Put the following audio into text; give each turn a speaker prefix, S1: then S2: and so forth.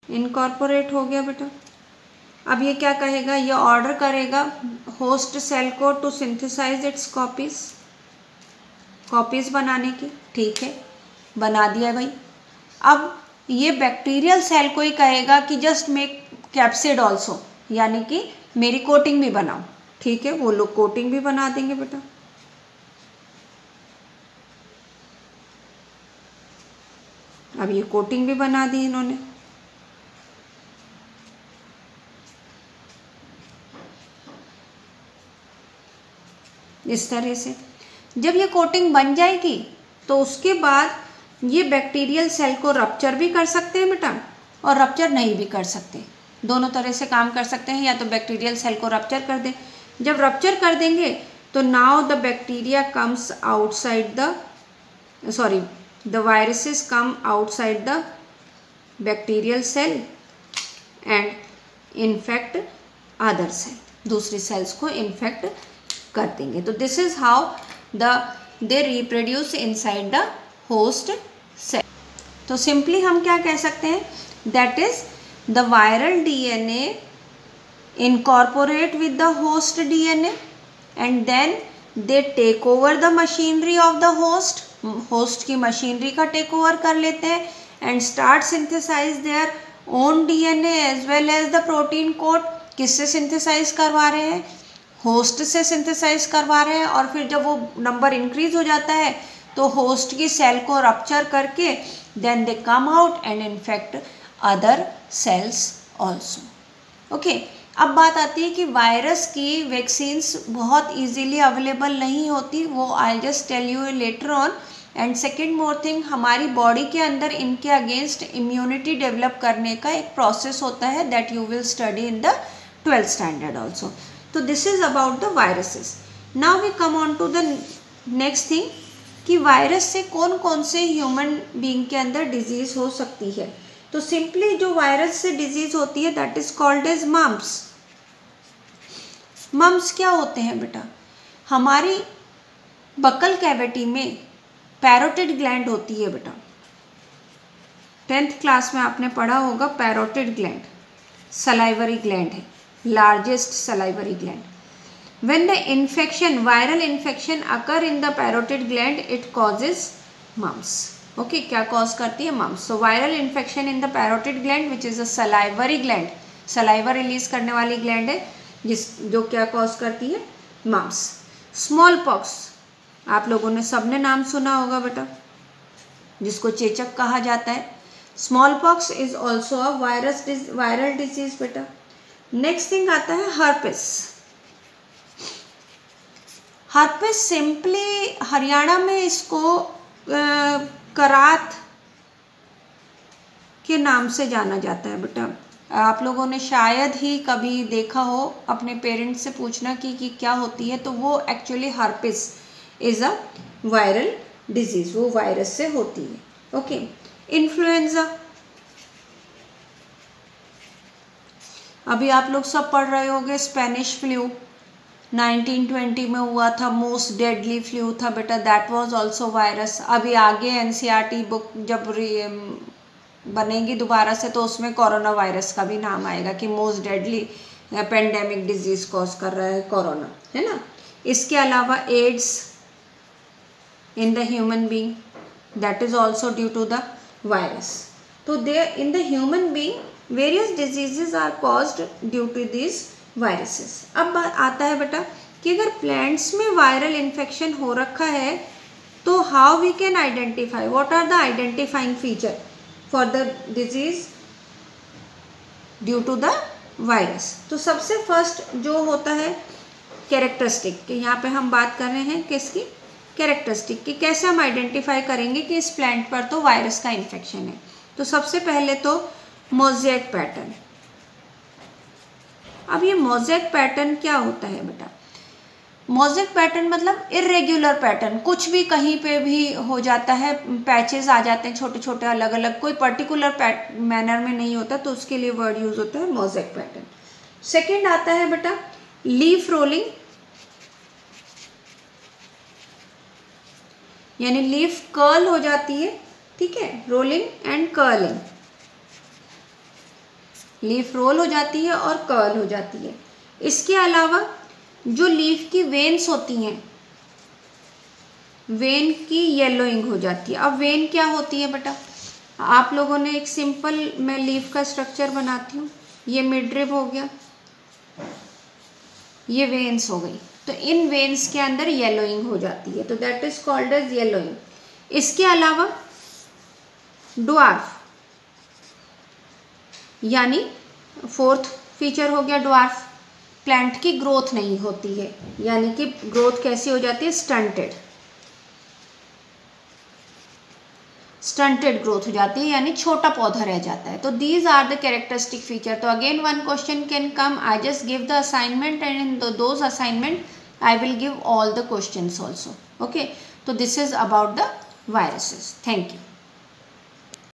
S1: Incorporate हो गया बेटा। अब ये क्या कहेगा, ये ऑर्डर करेगा होस्ट सेल को टू सिंथेसाइज इट्स कॉपीज बनाने की। ठीक है, बना दिया भाई। अब ये बैक्टीरियल सेल को ही कहेगा कि जस्ट मेक कैप्सिड ऑल्सो, यानी कि मेरी कोटिंग भी बनाओ। ठीक है, वो लोग कोटिंग भी बना देंगे बेटा। अब ये कोटिंग भी बना दी इन्होंने। इस तरह से जब ये कोटिंग बन जाएगी तो उसके बाद ये बैक्टीरियल सेल को रप्चर भी कर सकते हैं बेटा, और रप्चर नहीं भी कर सकते। दोनों तरह से काम कर सकते हैं, या तो बैक्टीरियल सेल को रप्चर कर दें। जब रप्चर कर देंगे तो now the bacteria comes outside the viruses come outside the bacterial cell and infect other cell, दूसरी सेल्स को इन्फेक्ट कर देंगे। तो this is how they reproduce inside the host cell. तो सिंपली हम क्या कह सकते हैं, that is the viral DNA incorporate with the host DNA and then they take over the machinery of the host की मशीनरी का take over कर लेते हैं and start synthesize their own DNA as well as the protein code. किससे synthesize करवा रहे हैं, host से सिंथेसाइज करवा रहे हैं। और फिर जब वो नंबर इंक्रीज हो जाता है तो होस्ट की सेल को रप्चर करके then they come out and infect other cells also. Okay, अब बात आती है कि वायरस की वैक्सीन्स बहुत इजीली अवेलेबल नहीं होती, वो I just tell you later on. And second more thing, हमारी बॉडी के अंदर इनके अगेंस्ट इम्यूनिटी डेवलप करने का एक प्रोसेस होता है that you will study in the 12th standard also. तो this is about the viruses. Now we come on to the next thing कि वायरस से कौन कौन से ह्यूमन बीइंग के अंदर डिजीज हो सकती है। तो सिंपली जो वायरस से डिजीज होती है that is called as mumps. Mumps क्या होते हैं बेटा, हमारी बकल कैविटी में पैरोटिड ग्लैंड होती है बेटा। 10th क्लास में आपने पढ़ा होगा पैरोटिड ग्लैंड सलाइवरी ग्लैंड है, largest salivary gland. When the infection, viral infection occur in the parotid gland it causes mumps. Okay, क्या कॉज करती है, mumps. So viral infection in the parotid gland which is a salivary gland, saliva release करने वाली gland है जो क्या cause करती है, मम्स। स्मॉल पॉक्स आप लोगों ने सबने नाम सुना होगा बेटा, जिसको चेचक कहा जाता है। Small pox is also a viral disease बेटा। नेक्स्ट थिंग आता है हर्पिस। हर्पिस सिंपली हरियाणा में इसको करात के नाम से जाना जाता है बेटा। आप लोगों ने शायद ही कभी देखा हो, अपने पेरेंट्स से पूछना कि क्या होती है, तो वो actually herpes is a viral disease, वो वायरस से होती है। ओके, इन्फ्लुएंजा, अभी आप लोग सब पढ़ रहे होंगे स्पेनिश फ्लू 1920 में हुआ था, मोस्ट डेडली फ्लू था बेटा, दैट वाज आल्सो वायरस। अभी आगे एनसीईआरटी बुक जब बनेगी दोबारा से तो उसमें कोरोना वायरस का भी नाम आएगा कि most deadly pandemic disease cause कर रहा है कोरोना, है ना। इसके अलावा AIDS in the human being, that is also due to the virus. तो they in the human being various diseases are caused due to these viruses. अब आता है बेटा कि अगर प्लांट्स में वायरल इन्फेक्शन हो रखा है तो how we can identify, what are the identifying feature for the disease due to the virus. तो सबसे फर्स्ट जो होता है कैरेक्टरिस्टिक, कि यहाँ पे हम बात कर रहे हैं किसकी, कैरेक्टरिस्टिक की, कैसे हम आइडेंटिफाई करेंगे कि इस प्लांट पर तो वायरस का इन्फेक्शन है। तो सबसे पहले तो मोज़ेक पैटर्न। अब ये मोज़ेक पैटर्न क्या होता है बेटा, मोज़ेक पैटर्न मतलब इरेग्युलर पैटर्न, कुछ भी कहीं पे भी हो जाता है, पैचेस आ जाते हैं छोटे छोटे अलग अलग, कोई पर्टिकुलर मैनर में नहीं होता, तो उसके लिए वर्ड यूज होता है मोज़ेक पैटर्न। सेकंड आता है बेटा लीफ रोलिंग, यानी लीफ कर्ल हो जाती है, ठीक है, rolling and curling. Leaf roll हो जाती है और कर्ल हो जाती है। इसके अलावा जो लीफ की वेन्स होती हैं, वेन की येलोइंग हो जाती है। अब वेन क्या होती है बेटा, आप लोगों ने एक सिंपल, मैं लीफ का स्ट्रक्चर बनाती हूँ, ये मिडरिब हो गया, ये वेन्स हो गई, तो इन वेन्स के अंदर येलोइंग हो जाती है, तो that is called as yellowing. इसके अलावा ड्वार्फ, यानी फोर्थ फीचर हो गया ड्वार्फ, प्लांट की ग्रोथ नहीं होती है, यानी कि ग्रोथ कैसी हो जाती है, स्टंटेड ग्रोथ हो जाती है, यानी छोटा पौधा रह जाता है। तो these are the characteristic feature. तो again one question can come, I just give the assignment and in those assignment I will give all the questions also. Okay, तो this is about the viruses. Thank you.